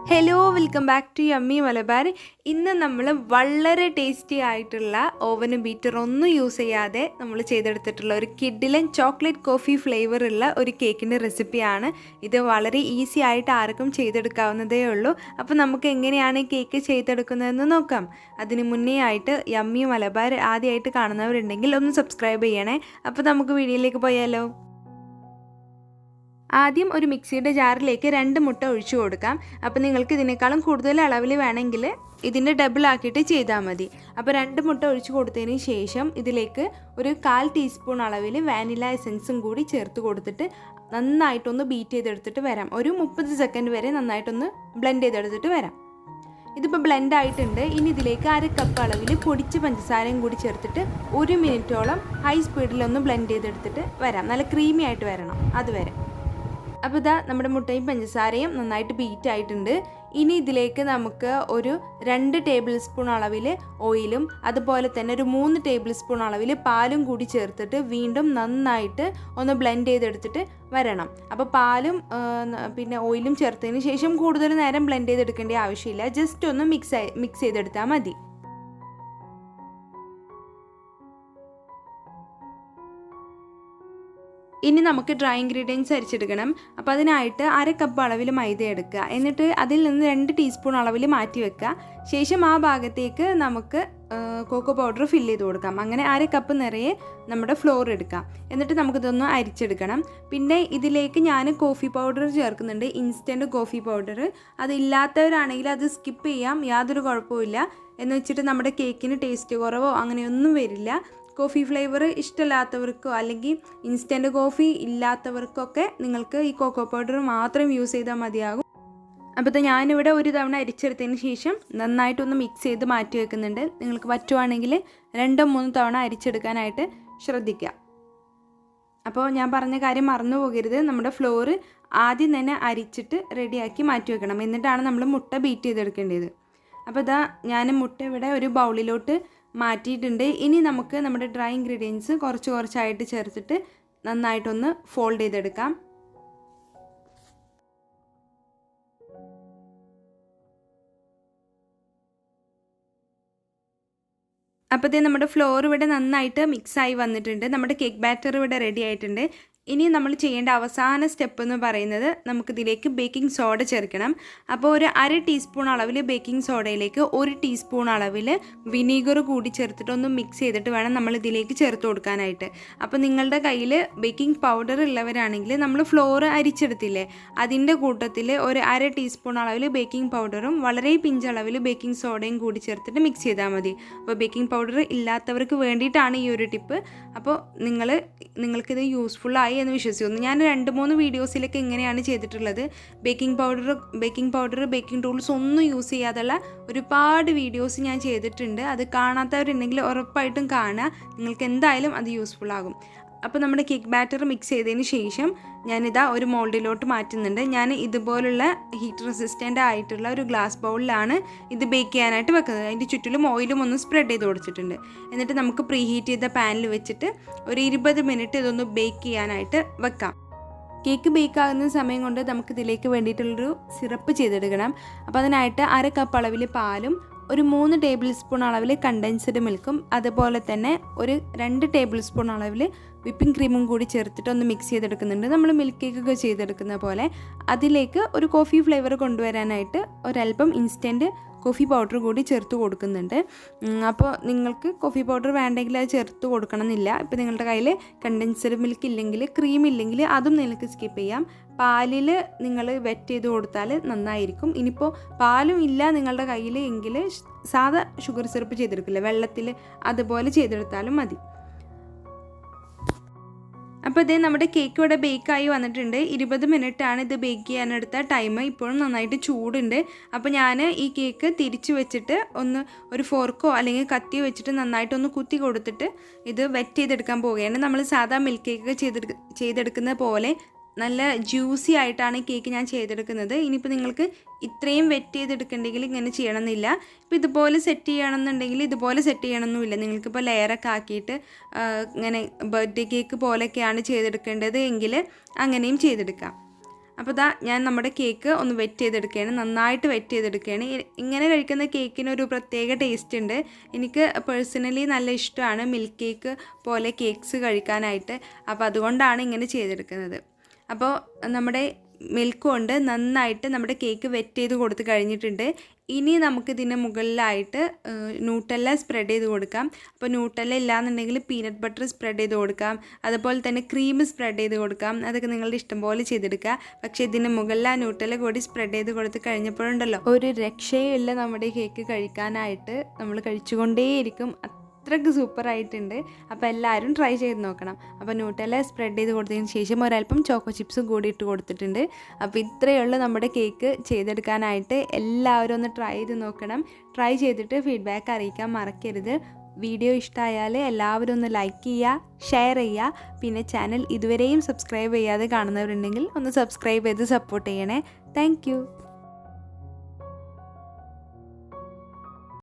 Hello welcome back to yummy Malabar. ഇന്ന് നമ്മൾ വളരെ ടേസ്റ്റി ആയിട്ടുള്ള ഓവനും ബീറ്റർ ഒന്നും യൂസ് ചെയ്യാതെ നമ്മൾ ചെയ്തെടുത്തിട്ടുള്ള ഒരു കിഡിലൻ ചോക്ലേറ്റ് കോഫി ഫ്ലേവർ ഉള്ള ഒരു കേക്കിൻ്റെ റെസിപ്പിയാണ്. ഇത് വളരെ ഈസി ആയിട്ട് ആർക്കും ചെയ്തെടുക്കാവുന്നതേ ഉള്ളൂ. അപ്പോൾ നമുക്ക് എങ്ങനെയാണ് കേക്ക് ചെയ്തെടുക്കുന്നതെന്ന് നോക്കാം. അതിന് മുന്നേ ആയിട്ട് യമ്മി മലബാർ ആദ്യമായിട്ട് കാണുന്നവരുണ്ടെങ്കിൽ ഒന്ന് സബ്സ്ക്രൈബ് ചെയ്യണേ. അപ്പോൾ നമുക്ക് വീഡിയോയിലേക്ക് പോയാലോ. ആദ്യം ഒരു മിക്സിയുടെ ജാറിലേക്ക് 2 മുട്ട ഒഴിച്ചു കൊടുക്കാം. അപ്പോൾ നിങ്ങൾക്ക് ഇതിനേക്കാളും കൂടുതൽ അളവിൽ വേണമെങ്കിൽ ഇതിൻ്റെ ഡബിൾ ആക്കിയിട്ട് ചെയ്താൽ മതി. അപ്പോൾ 2 മുട്ട ഒഴിച്ചു കൊടുത്തതിന് ശേഷം ഇതിലേക്ക് ഒരു 1/4 ടീസ്പൂൺ അളവിൽ വാനില എസൻസും കൂടി ചേർത്ത് കൊടുത്തിട്ട് നന്നായിട്ടൊന്ന് ബീറ്റ് ചെയ്തെടുത്തിട്ട് വരാം. ഒരു 30 സെക്കൻഡ് വരെ നന്നായിട്ടൊന്ന് ബ്ലെൻഡ് ചെയ്തെടുത്തിട്ട് വരാം. ഇതിപ്പോൾ ബ്ലെൻഡ് ആയിട്ടുണ്ട്. ഇനി ഇതിലേക്ക് 1/2 കപ്പ് അളവിൽ പൊടിച്ച പഞ്ചസാരയും കൂടി ചേർത്തിട്ട് 1 മിനിറ്റോളം ഹൈ സ്പീഡിലൊന്ന് ബ്ലെൻഡ് ചെയ്തെടുത്തിട്ട് വരാം. നല്ല ക്രീമി ആയിട്ട് വരണം അതുവരെ. അപ്പോൾ ഇതാ നമ്മുടെ മുട്ടയും പഞ്ചസാരയും നന്നായിട്ട് ബീറ്റ് ആയിട്ടുണ്ട്. ഇനി ഇതിലേക്ക് നമുക്ക് ഒരു 2 ടേബിൾ സ്പൂൺ അളവിൽ ഓയിലും അതുപോലെ തന്നെ ഒരു 3 ടേബിൾ സ്പൂൺ അളവിൽ പാലും കൂടി ചേർത്തിട്ട് വീണ്ടും നന്നായിട്ട് ഒന്ന് ബ്ലെൻഡ് ചെയ്തെടുത്തിട്ട് വരണം. അപ്പോൾ പാലും പിന്നെ ഓയിലും ചേർത്തതിന് ശേഷം കൂടുതൽ നേരം ബ്ലെൻഡ് ചെയ്തെടുക്കേണ്ട ആവശ്യമില്ല. ജസ്റ്റ് ഒന്ന് മിക്സ് ചെയ്തെടുത്താൽ മതി. ഇനി നമുക്ക് ഡ്രൈ ഇൻഗ്രീഡിയൻസ് അരിച്ചെടുക്കണം. അപ്പോൾ അതിനായിട്ട് 1/2 കപ്പ് അളവിൽ മൈദ എടുക്കുക. എന്നിട്ട് അതിൽ നിന്ന് 2 ടീസ്പൂൺ അളവിൽ മാറ്റി വെക്കുക. ശേഷം ആ ഭാഗത്തേക്ക് നമുക്ക് കോക്കോ പൗഡർ ഫില്ല് ചെയ്ത് കൊടുക്കാം. അങ്ങനെ 1/2 കപ്പ് നിറയെ നമ്മുടെ ഫ്ലോർ എടുക്കാം. എന്നിട്ട് നമുക്കിതൊന്ന് അരിച്ചെടുക്കണം. പിന്നെ ഇതിലേക്ക് ഞാൻ കോഫി പൗഡർ ചേർക്കുന്നുണ്ട്, ഇൻസ്റ്റൻറ്റ് കോഫി പൗഡർ. അതില്ലാത്തവരാണെങ്കിൽ അത് സ്കിപ്പ് ചെയ്യാം, യാതൊരു കുഴപ്പമില്ല. എന്ന് വെച്ചിട്ട് നമ്മുടെ കേക്കിന് ടേസ്റ്റ് കുറവോ അങ്ങനെയൊന്നും വരില്ല. കോഫി ഫ്ലേവർ ഇഷ്ടമില്ലാത്തവർക്കോ അല്ലെങ്കിൽ ഇൻസ്റ്റൻറ്റ് കോഫി ഇല്ലാത്തവർക്കൊക്കെ നിങ്ങൾക്ക് ഈ കോക്കോ പൗഡർ മാത്രം യൂസ് ചെയ്താൽ മതിയാകും. അപ്പോൾ ഞാനിവിടെ ഒരു തവണ അരിച്ചെടുത്തതിന് ശേഷം നന്നായിട്ടൊന്ന് മിക്സ് ചെയ്ത് മാറ്റി വെക്കുന്നുണ്ട്. നിങ്ങൾക്ക് പറ്റുവാണെങ്കിൽ 2-3 തവണ അരിച്ചെടുക്കാനായിട്ട് ശ്രദ്ധിക്കുക. അപ്പോൾ ഞാൻ പറഞ്ഞ കാര്യം മറന്നു പോകരുത്. നമ്മുടെ ഫ്ലോർ ആദ്യം തന്നെ അരിച്ചിട്ട് റെഡിയാക്കി മാറ്റി വെക്കണം. എന്നിട്ടാണ് നമ്മൾ മുട്ട ബീറ്റ് ചെയ്തെടുക്കേണ്ടത്. അപ്പോൾ ഇതാ ഞാൻ മുട്ട ഇവിടെ ഒരു ബൗളിലോട്ട് മാറ്റിയിട്ടുണ്ട്. ഇനി നമുക്ക് നമ്മുടെ ഡ്രൈ ഇൻഗ്രീഡിയൻസ് കുറച്ചായിട്ട് ചേർത്തിട്ട് നന്നായിട്ടൊന്ന് ഫോൾഡ് ചെയ്തെടുക്കാം. അപ്പോൾ നമ്മുടെ ഫ്ലോർ ഇവിടെ നന്നായിട്ട് മിക്സായി വന്നിട്ടുണ്ട്. നമ്മുടെ കേക്ക് ബാറ്റർ ഇവിടെ റെഡി ആയിട്ടുണ്ട്. ഇനി നമ്മൾ ചെയ്യേണ്ട അവസാന സ്റ്റെപ്പ് എന്ന് പറയുന്നത് നമുക്കിതിലേക്ക് ബേക്കിംഗ് സോഡ ചേർക്കണം. അപ്പോൾ ഒരു 1/2 ടീസ്പൂൺ അളവിൽ ബേക്കിംഗ് സോഡയിലേക്ക് 1 ടീസ്പൂൺ അളവിൽ വിനീഗർ കൂടി ചേർത്തിട്ട് ഒന്ന് മിക്സ് ചെയ്തിട്ട് വേണം നമ്മൾ ഇതിലേക്ക് ചേർത്ത് കൊടുക്കാനായിട്ട്. അപ്പോൾ നിങ്ങളുടെ കയ്യിൽ ബേക്കിംഗ് പൗഡർ ഉള്ളവരാണെങ്കിൽ നമ്മൾ ഫ്ലോർ അരിച്ചെടുത്തില്ലേ, അതിൻ്റെ കൂട്ടത്തിൽ ഒരു 1/2 ടീസ്പൂൺ അളവിൽ ബേക്കിംഗ് പൗഡറും വളരെ പിഞ്ചളവിൽ ബേക്കിംഗ് സോഡയും കൂടി ചേർത്തിട്ട് മിക്സ് ചെയ്താൽ മതി. അപ്പോൾ ബേക്കിംഗ് പൗഡർ ഇല്ലാത്തവർക്ക് വേണ്ടിയിട്ടാണ് ഈ ഒരു ടിപ്പ്. അപ്പോൾ നിങ്ങൾക്കിത് യൂസ്ഫുൾ ആയി എന്ന് വിശ്വസിക്കുന്നു. ഞാൻ 2-3 വീഡിയോസിലൊക്കെ ഇങ്ങനെയാണ് ചെയ്തിട്ടുള്ളത്. ബേക്കിംഗ് പൗഡർ ബേക്കിംഗ് ടൂൾസ് ഒന്നും യൂസ് ചെയ്യാതുള്ള ഒരുപാട് വീഡിയോസ് ഞാൻ ചെയ്തിട്ടുണ്ട്. അത് കാണാത്തവരുണ്ടെങ്കിൽ ഉറപ്പായിട്ടും കാണുക. നിങ്ങൾക്ക് എന്തായാലും അത് യൂസ്ഫുൾ ആകും. അപ്പോൾ നമ്മുടെ കേക്ക് ബാറ്റർ മിക്സ് ചെയ്തതിന് ശേഷം ഞാനിതാ ഒരു മോൾഡിലോട്ട് മാറ്റുന്നുണ്ട്. ഞാൻ ഇതുപോലുള്ള ഹീറ്റ് റെസിസ്റ്റൻ്റ് ആയിട്ടുള്ള ഒരു ഗ്ലാസ് ബൗളിലാണ് ഇത് ബേക്ക് ചെയ്യാനായിട്ട് വെക്കുന്നത്. അതിൻ്റെ ചുറ്റിലും ഓയിലും ഒന്ന് സ്പ്രെഡ് ചെയ്ത് കൊടുത്തിട്ടുണ്ട്. എന്നിട്ട് നമുക്ക് പ്രീ ഹീറ്റ് ചെയ്ത പാനിൽ വെച്ചിട്ട് ഒരു 20 മിനിറ്റ് ഇതൊന്ന് ബേക്ക് ചെയ്യാനായിട്ട് വെക്കാം. കേക്ക് ബേക്ക് ആകുന്ന സമയം കൊണ്ട് നമുക്ക് ഇതിലേക്ക് വേണ്ടിയിട്ടുള്ളൊരു സിറപ്പ് ചെയ്തെടുക്കണം. അപ്പോൾ അതിനായിട്ട് 1/2 കപ്പ് അളവിൽ പാലും ഒരു 3 ടേബിൾ സ്പൂൺ അളവിൽ കണ്ടൻസ്ഡ് മിൽക്കും അതുപോലെ തന്നെ ഒരു 2 ടേബിൾ സ്പൂൺ അളവിൽ വിപ്പിംഗ് ക്രീമും കൂടി ചേർത്തിട്ട് ഒന്ന് മിക്സ് ചെയ്തെടുക്കുന്നുണ്ട്. നമ്മൾ മിൽക്ക് കേക്കൊക്കെ ചെയ്തെടുക്കുന്ന പോലെ അതിലേക്ക് ഒരു കോഫി ഫ്ലേവർ കൊണ്ടുവരാനായിട്ട് ഒരല്പം ഇൻസ്റ്റൻറ്റ് കോഫി പൗഡർ കൂടി ചേർത്ത് കൊടുക്കുന്നുണ്ട്. അപ്പോൾ നിങ്ങൾക്ക് കോഫി പൗഡർ വേണ്ടെങ്കിൽ അത് ചേർത്ത് കൊടുക്കണമെന്നില്ല. ഇപ്പോൾ നിങ്ങളുടെ കയ്യിൽ കണ്ടൻസ്ഡ് മിൽക്ക് ഇല്ലെങ്കിൽ ക്രീം ഇല്ലെങ്കിൽ അതും നിങ്ങൾക്ക് സ്കിപ്പ് ചെയ്യാം. പാലിൽ നിങ്ങൾ വെറ്റ് ചെയ്ത് കൊടുത്താൽ നന്നായിരിക്കും. ഇനിയിപ്പോൾ പാലും ഇല്ല നിങ്ങളുടെ കയ്യിൽ എങ്കിൽ സാധാ ഷുഗർ സിറപ്പ് ചെയ്തെടുക്കില്ല, വെള്ളത്തിൽ അതുപോലെ ചെയ്തെടുത്താലും മതി. അപ്പോൾ ഇതേ നമ്മുടെ കേക്ക് ഇവിടെ ബേക്കായി വന്നിട്ടുണ്ട്. 20 മിനിറ്റാണ് ഇത് ബേക്ക് ചെയ്യാനെടുത്ത ടൈം. ഇപ്പോഴും നന്നായിട്ട് ചൂടുണ്ട്. അപ്പോൾ ഞാൻ ഈ കേക്ക് തിരിച്ച് വെച്ചിട്ട് ഒരു ഫോർക്കോ അല്ലെങ്കിൽ കത്തിയോ വെച്ചിട്ട് നന്നായിട്ടൊന്ന് കുത്തി കൊടുത്തിട്ട് ഇത് വെറ്റ് ചെയ്തെടുക്കാൻ പോവുകയാണ്. നമ്മൾ സാധാ മിൽക്ക് കേക്ക് ചെയ്തെടുക്കുന്ന പോലെ നല്ല ജ്യൂസി ആയിട്ടാണ് ഈ കേക്ക് ഞാൻ ചെയ്തെടുക്കുന്നത്. ഇനിയിപ്പോൾ നിങ്ങൾക്ക് ഇത്രയും വെറ്റ് ചെയ്തെടുക്കണമെങ്കിൽ ഇങ്ങനെ ചെയ്യണമെന്നില്ല. ഇപ്പോൾ ഇതുപോലെ സെറ്റ് ചെയ്യണമെന്നുണ്ടെങ്കിൽ ഇതുപോലെ സെറ്റ് ചെയ്യണമെന്നില്ല. നിങ്ങൾക്കിപ്പോൾ ലെയറൊക്കെ ആക്കിയിട്ട് ഇങ്ങനെ ബർത്ത്ഡേ കേക്ക് പോലെയൊക്കെയാണ് ചെയ്തെടുക്കേണ്ടത് എങ്കിൽ അങ്ങനെയും ചെയ്തെടുക്കാം. അപ്പോൾ ഞാൻ നമ്മുടെ കേക്ക് ഒന്ന് വെറ്റ് ചെയ്തെടുക്കുകയാണ്, നന്നായിട്ട് വെറ്റ് ചെയ്തെടുക്കുകയാണ്. ഇങ്ങനെ കഴിക്കുന്ന കേക്കിനൊരു പ്രത്യേക ടേസ്റ്റ് ഉണ്ട്. എനിക്ക് പേഴ്സണലി നല്ല ഇഷ്ടമാണ് മിൽക്ക് കേക്ക് പോലെ കേക്ക്സ് കഴിക്കാനായിട്ട്. അപ്പോൾ അതുകൊണ്ടാണ് ഇങ്ങനെ ചെയ്തെടുക്കുന്നത്. അപ്പോൾ നമ്മുടെ മിൽക്ക് കൊണ്ട് നന്നായിട്ട് നമ്മുടെ കേക്ക് വെറ്റ് ചെയ്ത് കൊടുത്ത് കഴിഞ്ഞിട്ടുണ്ട്. ഇനി നമുക്കിതിന് മുകളിലായിട്ട് ന്യൂട്ടെല്ല സ്പ്രെഡ് ചെയ്ത് കൊടുക്കാം. അപ്പോൾ ന്യൂട്ടെല്ല ഇല്ലാന്നുണ്ടെങ്കിൽ പീനട്ട് ബട്ടർ സ്പ്രെഡ് ചെയ്ത് കൊടുക്കാം, അതുപോലെ തന്നെ ക്രീം സ്പ്രെഡ് ചെയ്ത് കൊടുക്കാം. അതൊക്കെ നിങ്ങളുടെ ഇഷ്ടം പോലെ ചെയ്തെടുക്കുക. പക്ഷേ ഇതിന് മുകളിൽ ആ ന്യൂട്ടെല്ല കൂടി സ്പ്രെഡ് ചെയ്ത് കൊടുത്ത് കഴിഞ്ഞപ്പോഴുണ്ടല്ലോ ഒരു രക്ഷയില്ല നമ്മുടെ കേക്ക് കഴിക്കാനായിട്ട്. നമ്മൾ കഴിച്ചുകൊണ്ടേയിരിക്കും, അത്രയ്ക്ക് സൂപ്പറായിട്ടുണ്ട്. അപ്പോൾ എല്ലാവരും ട്രൈ ചെയ്ത് നോക്കണം. അപ്പോൾ ന്യൂട്ടെല്ല സ്പ്രെഡ് ചെയ്ത് കൊടുത്തതിന് ശേഷം ഒരല്പം ചോക്കോ ചിപ്സും കൂടി ഇട്ട് കൊടുത്തിട്ടുണ്ട്. അപ്പോൾ ഇത്രയേ ഉള്ളൂ നമ്മുടെ കേക്ക് ചെയ്തെടുക്കാനായിട്ട്. എല്ലാവരും ഒന്ന് ട്രൈ ചെയ്ത് നോക്കണം. ട്രൈ ചെയ്തിട്ട് ഫീഡ്ബാക്ക് അറിയിക്കാൻ മറക്കരുത്. വീഡിയോ ഇഷ്ടമായാൽ എല്ലാവരും ഒന്ന് ലൈക്ക് ചെയ്യുക, ഷെയർ ചെയ്യുക. പിന്നെ ചാനൽ ഇതുവരെയും സബ്സ്ക്രൈബ് ചെയ്യാതെ കാണുന്നവരുണ്ടെങ്കിൽ ഒന്ന് സബ്സ്ക്രൈബ് ചെയ്ത് സപ്പോർട്ട് ചെയ്യണേ. താങ്ക്